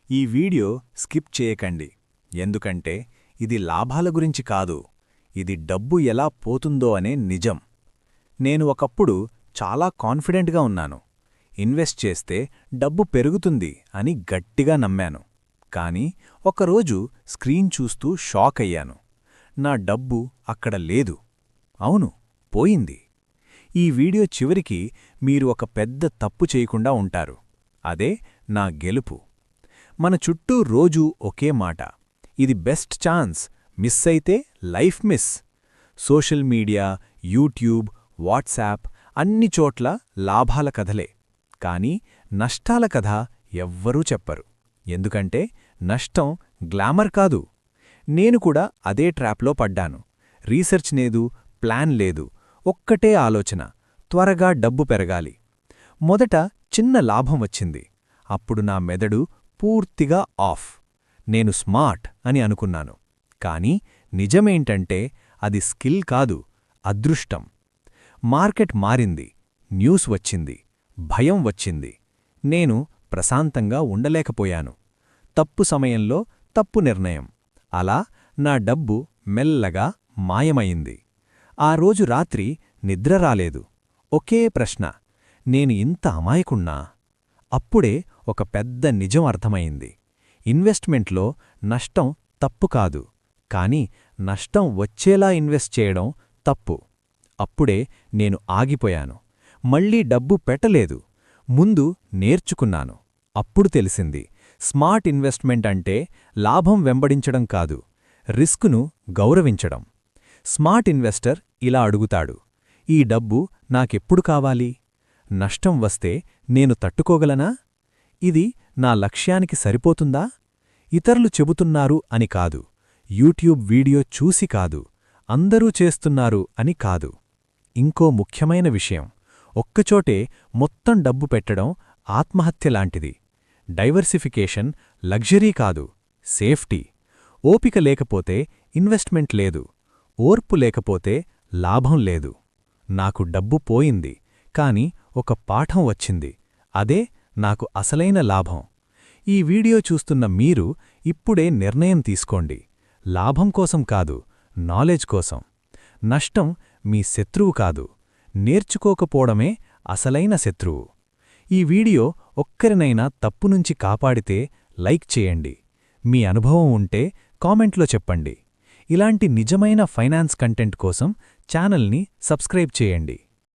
ఈ video skip చేయకండి, ఎందుకంటే ఇది లాభాల గురించి కాదు, ఇది డబ్బు ఎలా పోతుందో అనే నిజం. నేను ఒకప్పుడు చాలా కాన్ఫిడెంట్గా ఉన్నాను. ఇన్వెస్ట్ చేస్తే డబ్బు పెరుగుతుంది అని గట్టిగా నమ్మాను. కానీ ఒకరోజు స్క్రీన్ చూస్తూ షాక్ అయ్యాను. నా డబ్బు అక్కడ లేదు. అవును, పోయింది. ఈ వీడియో చివరికి మీరు ఒక పెద్ద తప్పు చేయకుండా ఉంటారు. అదే నా గెలుపు. మన చుట్టూ రోజూ ఒకే మాట, ఇది బెస్ట్ ఛాన్స్, మిస్ అయితే life miss. Social media, YouTube, WhatsApp అన్ని చోట్ల లాభాల కథలే. కానీ నష్టాల కథ ఎవ్వరూ చెప్పరు. ఎందుకంటే నష్టం గ్లామర్ కాదు. నేను కూడా అదే ట్రాప్లో పడ్డాను. రీసెర్చ్ లేదు, ప్లాన్ లేదు, ఒక్కటే ఆలోచన, త్వరగా డబ్బు పెరగాలి. మొదట చిన్న లాభం వచ్చింది. అప్పుడు నా మెదడు పూర్తిగా ఆఫ్. నేను స్మార్ట్ అని అనుకున్నాను. కానీ నిజమేంటంటే అది స్కిల్ కాదు, అదృష్టం. మార్కెట్ మారింది, న్యూస్ వచ్చింది, భయం వచ్చింది. నేను ప్రశాంతంగా ఉండలేకపోయాను. తప్పు సమయంలో తప్పు నిర్ణయం. అలా నా డబ్బు మెల్లగా మాయమయింది. ఆ రోజు రాత్రి నిద్ర రాలేదు. ఒకే ప్రశ్న, నేను ఇంత అమాయకుణ్ణా? అప్పుడే ఒక పెద్ద నిజం అర్థమైంది. ఇన్వెస్ట్మెంట్లో నష్టం తప్పు కాదు, కానీ నష్టం వచ్చేలా ఇన్వెస్ట్ చేయడం తప్పు. అప్పుడే నేను ఆగిపోయాను. మళ్లీ డబ్బు పెట్టలేదు. ముందు నేర్చుకున్నాను. అప్పుడు తెలిసింది, స్మార్ట్ ఇన్వెస్ట్మెంట్ అంటే లాభం వెంబడించడం కాదు, రిస్కును గౌరవించడం. స్మార్ట్ ఇన్వెస్టర్ ఇలా అడుగుతాడు, ఈ డబ్బు నాకెప్పుడు కావాలి? నష్టం వస్తే నేను తట్టుకోగలనా? ఇది నా లక్ష్యానికి సరిపోతుందా? ఇతరులు చెబుతున్నారు అని కాదు, యూట్యూబ్ వీడియో చూసి కాదు, అందరూ చేస్తున్నారు అని కాదు. ఇంకో ముఖ్యమైన విషయం, ఒక్కచోటే మొత్తం డబ్బు పెట్టడం ఆత్మహత్యలాంటిది. డైవర్సిఫికేషన్ లగ్జరీ కాదు, సేఫ్టీ. ఓపిక లేకపోతే ఇన్వెస్ట్మెంట్ లేదు, ఓర్పు లేకపోతే లాభం లేదు. నాకు డబ్బు పోయింది, కాని ఒక పాఠం వచ్చింది. అదే నాకు అసలైన లాభం. ఈ వీడియో చూస్తున్న మీరు ఇప్పుడే నిర్ణయం తీసుకోండి. లాభం కోసం కాదు, నాలెడ్జ్ కోసం. నష్టం మీ శత్రువు కాదు, నేర్చుకోకపోవడమే అసలైన శత్రువు. ఈ వీడియో ఒక్కరినైనా తప్పునుంచి కాపాడితే లైక్ చేయండి. మీ అనుభవం ఉంటే కామెంట్లో చెప్పండి. ఇలాంటి నిజమైన ఫైనాన్స్ కంటెంట్ కోసం ఛానల్ని సబ్స్క్రైబ్ చేయండి.